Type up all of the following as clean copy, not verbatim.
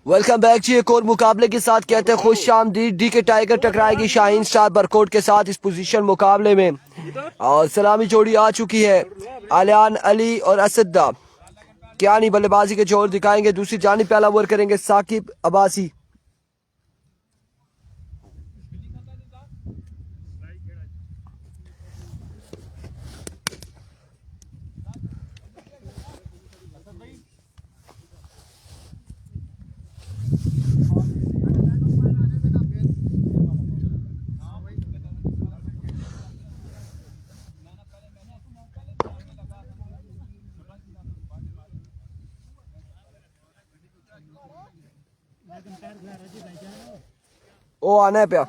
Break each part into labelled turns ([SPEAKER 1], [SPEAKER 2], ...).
[SPEAKER 1] Welcome back जी। एक और मुकाबले के साथ कहते हैं खुश आमदीद। डी के टाइगर टकराएगी शाहीन स्टार बरकोट के साथ इस पोजीशन मुकाबले में। और सलामी जोड़ी आ चुकी है, आलियान अली और असदा कियानी बल्लेबाजी के जोर दिखाएंगे। दूसरी जानिब पहला ओवर करेंगे साकिब अब्बासी। ओ आना है प्या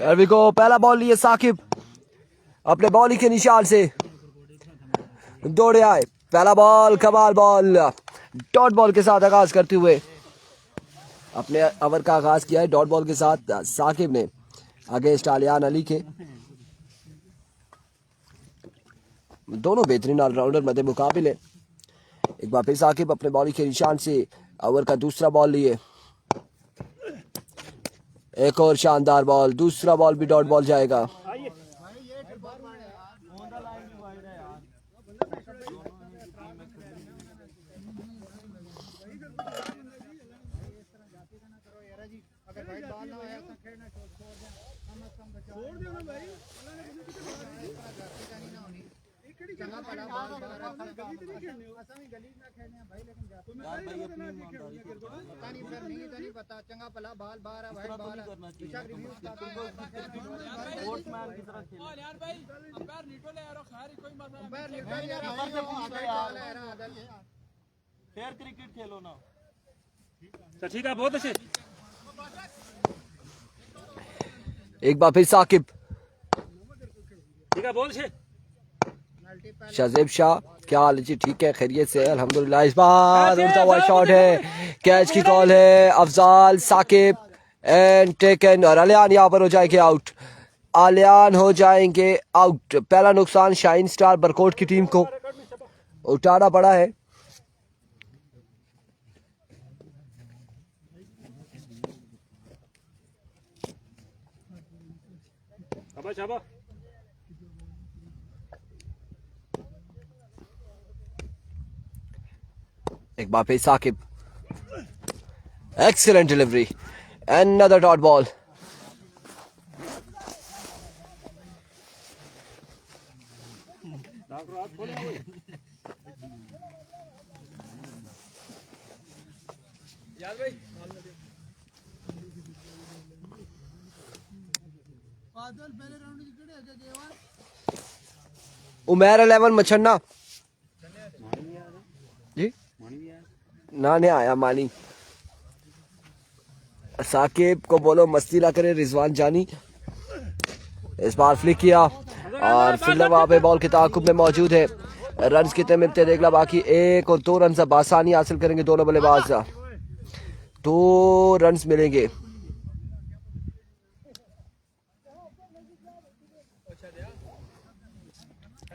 [SPEAKER 1] अभी को पहला बॉल लिए साकिब अपने बॉलिंग के निशान से दौड़े आए। पहला बॉल कमाल बॉल डॉट बॉल के साथ आगाज करते हुए अपने ओवर का आगाज किया है डॉट बॉल के साथ साकिब ने अगेंस्ट आलियान अली के। दोनों बेहतरीन ऑलराउंडर मध्य मुकाबिल है। एक बार फिर साकिब अपने बॉलिंग के निशान से ओवर का दूसरा बॉल लिए। एक और शानदार बॉल, दूसरा बॉल भी डॉट बॉल जाएगा।
[SPEAKER 2] फेयर क्रिकेट खेलो ना। ठीक है, बहुत अच्छे।
[SPEAKER 1] एक बार फिर साकिब,
[SPEAKER 2] ठीक है, बहुत अच्छे।
[SPEAKER 1] शाजेब शाह, क्या हाल है जी? ठीक है, खैरियत से अल्हम्दुलिल्लाह। इस बार उड़ता हुआ शॉट है, कैच की कॉल है। अफजाल साकिब एंड टेकन और आलियान यहाँ पर हो जाएंगे आउट। आलियान हो जाएंगे आउट। पहला नुकसान शाहीन स्टार बरकोट की टीम को उठाना पड़ा है। एक बार फिर Saqib, excellent delivery, another dot ball. Umer 11 मछन्ना जी ना ने आया मानी। साकिब को बोलो मस्ती ना करे। रिजवान जानी इस बार फ्लिक किया और फील्डर वहां पे बॉल के ताकुब में मौजूद है। रन कितने मिलते देख ला, बाकी एक और दो रन अब आसानी हासिल करेंगे दोनों बल्लेबाज। 2 रन मिलेंगे।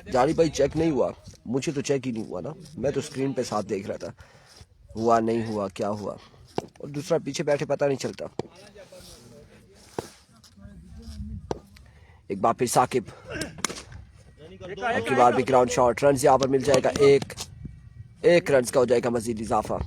[SPEAKER 1] जानी भाई चेक नहीं हुआ, मुझे तो चेक ही नहीं हुआ ना, मैं तो स्क्रीन पे साथ देख रहा था। हुआ नहीं हुआ, क्या हुआ, और दूसरा पीछे बैठे पता नहीं चलता। एक बार फिर साकिब, बार भी ग्राउंड शॉट। रन यहाँ पर मिल जाएगा एक रन का हो जाएगा मजीद इजाफा।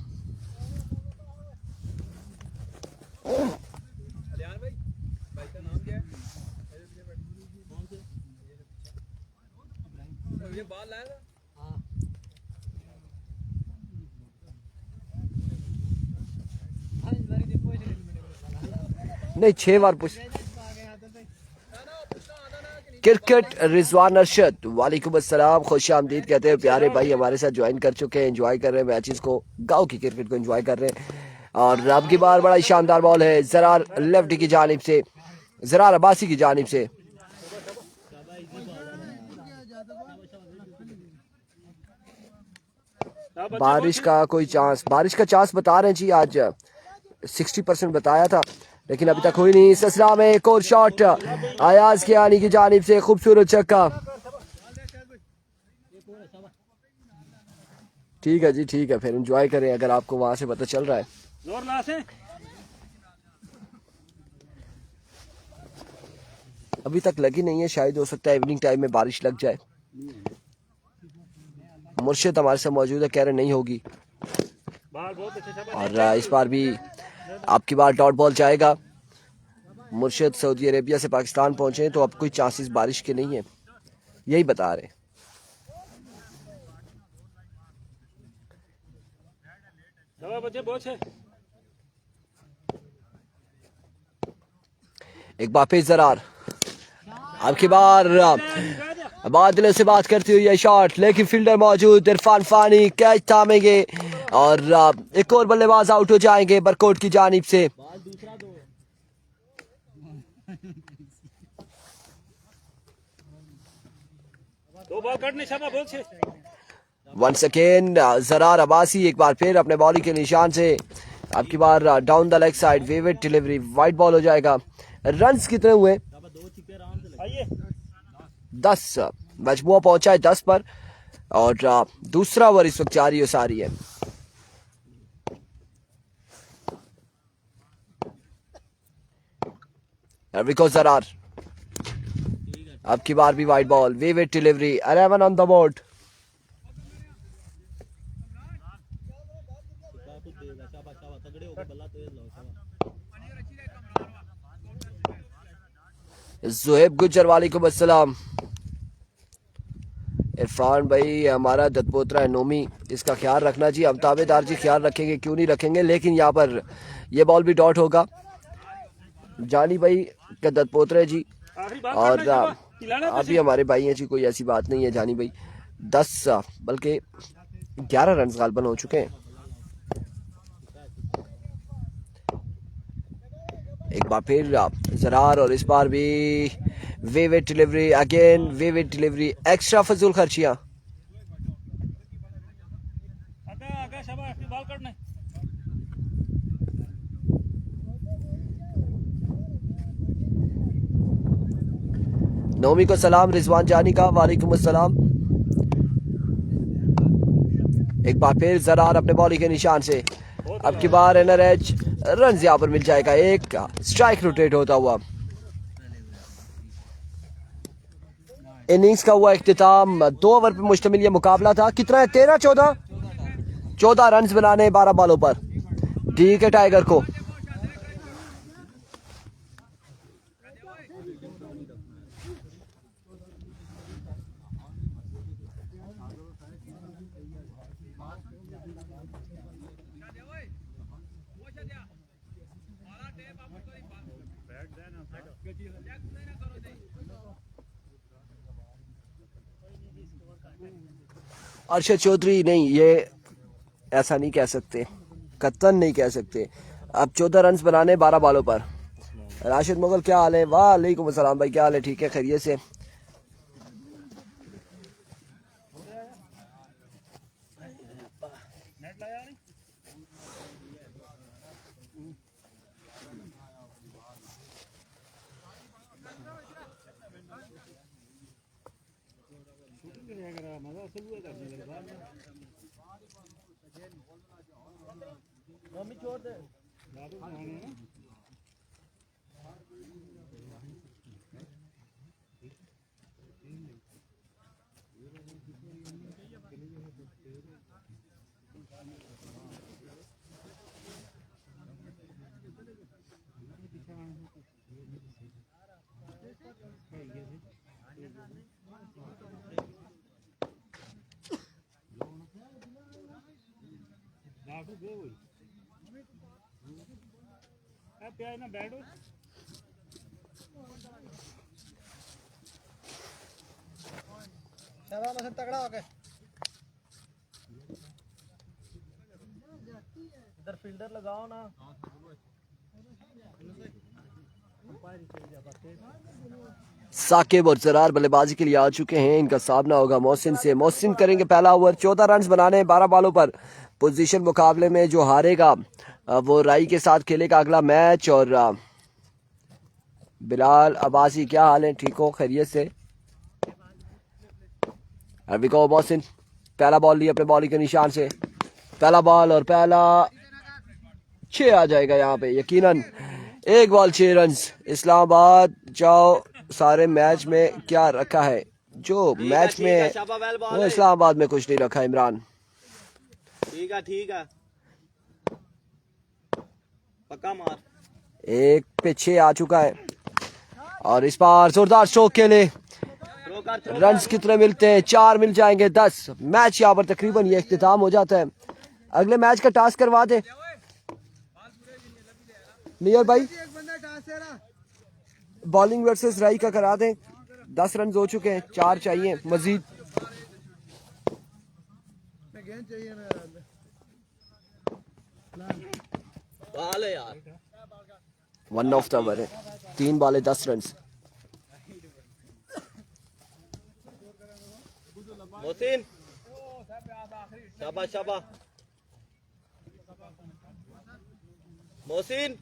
[SPEAKER 1] नहीं 6 बार पूछ। क्रिकेट रिजवान अरशद, वालेकुम अस्सलाम, खुश आमदीद कहते हैं प्यारे भाई, हमारे साथ ज्वाइन कर चुके हैं, एंजॉय कर रहे हैं मैचेस को, गांव की क्रिकेट को एंजॉय कर रहे हैं। और अब की बार बड़ा ही शानदार बॉल है जरा लेफ्ट की जानिब से, ज़रार अब्बासी की जानिब से। बारिश का कोई चांस, बारिश का चांस बता रहे हैं जी, आज 60% बताया था लेकिन अभी तक हुई नहीं। ससरा में एक और शॉट अयाज के आनी की जानिब से, खूबसूरत छक्का। ठीक है जी, ठीक है, फिर एंजॉय करें अगर आपको वहां से पता चल रहा है।
[SPEAKER 2] जोर ना से।
[SPEAKER 1] अभी तक लगी नहीं है, शायद हो सकता है इवनिंग टाइम में बारिश लग जाए। मुर्शिद हमारे साथ मौजूद है, कह रहे नहीं होगी।
[SPEAKER 2] बाहर बहुत अच्छे शाबाश।
[SPEAKER 1] और इस बार भी आपकी बार डॉट बॉल जाएगा। मुर्शिद सऊदी अरेबिया से पाकिस्तान पहुंचे तो अब कोई चांसेस बारिश के नहीं है, यही बता रहे।
[SPEAKER 2] शाबाश बच्चे, बहुत है।
[SPEAKER 1] एक बार फिर ज़रार, अब की बार बादलों से बात करती हुई ये शॉट, लेकिन फील्डर मौजूद, इरफान फानी कैच थामेंगे और एक और बल्लेबाज आउट हो जाएंगे बरकोट की जानिब से।
[SPEAKER 2] दो बॉल कटने, शाबाश बहुत है।
[SPEAKER 1] वंस अगेन ज़रार अब्बासी एक बार फिर अपने बॉलिंग के निशान से, अब की बार डाउन द लेग साइड, वेवेट डिलीवरी, वाइड बॉल हो जाएगा। रन्स कितने हुए? 10, मजमुआ पहुंचा है 10 पर और दूसरा ओवर इस वक्त जारी हो सारी है। ज़रार अब की बार भी वाइड बॉल, वेवेट delivery, 11 on the board. Zuhaib Gujjar वालेकुम अस्सलाम। इरफान भाई हमारा दत्तपोत्रा है नोमी, इसका ख्याल रखना जी। हम ताबेदार जी ख्याल रखेंगे, क्यों नहीं रखेंगे, लेकिन यहाँ पर ये बॉल भी डॉट होगा। जानी भाई का दत्तपोत्रा है जी और आप भी हमारे भाई हैं जी, कोई ऐसी बात नहीं है। जानी भाई 10 बल्कि 11 रन गालबन हो चुके हैं। एक बार फिर ज़रार और इस बार भी वेवेट डिलीवरी, अगेन वेवेट डिलीवरी, एक्स्ट्रा फजूल खर्चियां।
[SPEAKER 2] आगे शाबाश, बॉल कटने।
[SPEAKER 1] नोमी को सलाम, रिजवान जानी का वालेकुम अस्सलाम। एक बार फिर ज़रार अपने बॉलिंग के निशान से, अब की बार एनआरएच रन यहाँ पर मिल जाएगा, एक स्ट्राइक रोटेट होता हुआ। इनिंग्स का हुआ इख्तिताम, 2 ओवर पर मुश्तमिल ये मुकाबला था। कितना है? 13-14 रन बनाने 12 बॉलों पर। ठीक है टाइगर को। अरशद चौधरी नहीं, ये ऐसा नहीं कह सकते, कतन नहीं कह सकते। अब 14 रन बनाने 12 बॉलों पर। राशिद मुगल क्या हाल है? वालेकुम अस्सलाम भाई, क्या हाल है? ठीक है, खैरियत से।
[SPEAKER 3] तगड़ा हो गया। इधर फील्डर लगाओ ना।
[SPEAKER 1] साकिब और जरार बल्लेबाजी के लिए आ चुके हैं। इनका सामना होगा मोहसिन से। मोहसिन करेंगे पहला ओवर। 14 रन बनाने 12 बॉलों पर। पोजीशन मुकाबले में जो हारेगा वो राई के साथ खेलेगा अगला मैच। और बिलाल अब्बासी, क्या हाल है? ठीक हो? खैरियत से? अभी को मोहसिन पहला बॉल लिया अपने बॉलिंग के निशान से। पहला बॉल और पहला 6 आ जाएगा यहाँ पे यकीनन। 1 बॉल 6 रन। इस्लामाबाद जाओ। सारे मैच में क्या रखा है? जो मैच में वो इस्लामाबाद में कुछ नहीं रखा। इमरान
[SPEAKER 3] ठीक है पक्का मार।
[SPEAKER 1] 1 पे 6 आ चुका है और इस बार जोरदार स्ट्रोक के लिए रन्स कितने मिलते हैं? 4 मिल जाएंगे 10। मैच यहाँ पर तकरीबन ये इख्तिताम हो जाता है। अगले मैच का टास्क करवा दे नियर भाई। बॉलिंग वर्सेस राई का करा दें। 10 रन हो चुके हैं, 4 चाहिए मजीद।
[SPEAKER 3] यार
[SPEAKER 1] 1 ऑफ द ओवर है। 3 बॉले 10 रन।
[SPEAKER 3] मोहसिन शाबाश शाबाश मोहसिन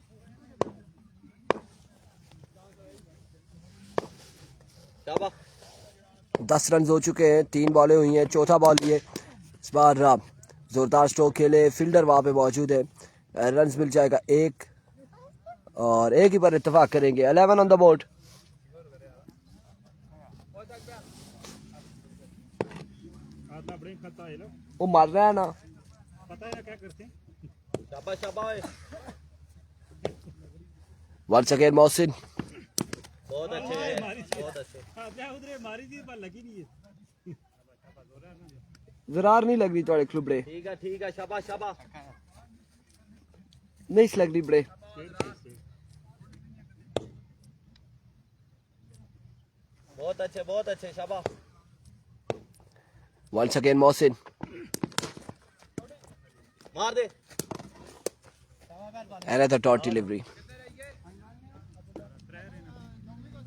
[SPEAKER 3] शाबाश।
[SPEAKER 1] 10 रन हो चुके हैं। 3 बॉलें हुई हैं। चौथा बॉल ये इस बार जोरदार स्ट्रोक खेले। फील्डर वहां पे मौजूद है। रन मिल जाएगा 1 और 1 ही पर इत्तेफाक करेंगे। 11 ऑन द बोर्ड। वो मार रहा है ना।
[SPEAKER 2] पता है क्या करते हैं?
[SPEAKER 3] शाबाश शाबाश
[SPEAKER 1] वंस अगेन मोहसिन।
[SPEAKER 3] बहुत अच्छे बहुत अच्छे।
[SPEAKER 2] उधर मारी थी पर लगी नहीं है।
[SPEAKER 1] जरार नहीं लग रही थोड़े क्लुबड़े
[SPEAKER 3] ठीक है शाबाश शाबाश।
[SPEAKER 1] नहीं लग रही बड़े।
[SPEAKER 3] बहुत अच्छे शाबाश।
[SPEAKER 1] Once again Mohsin.
[SPEAKER 3] मार दे।
[SPEAKER 1] Another dot delivery.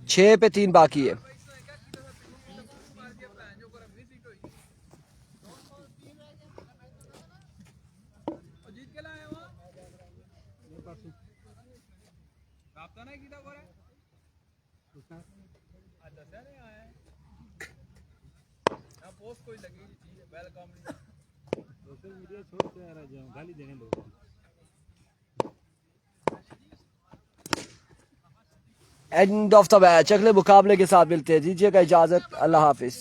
[SPEAKER 1] 6 पे 3 बाकी है।
[SPEAKER 2] सोशल मीडिया छोड़ के आ रहा जाऊं गाली देने लोग।
[SPEAKER 1] End of the match. अगले मुकाबले के साथ मिलते हैं। दीजिएगा इजाजत। अल्लाह हाफिज।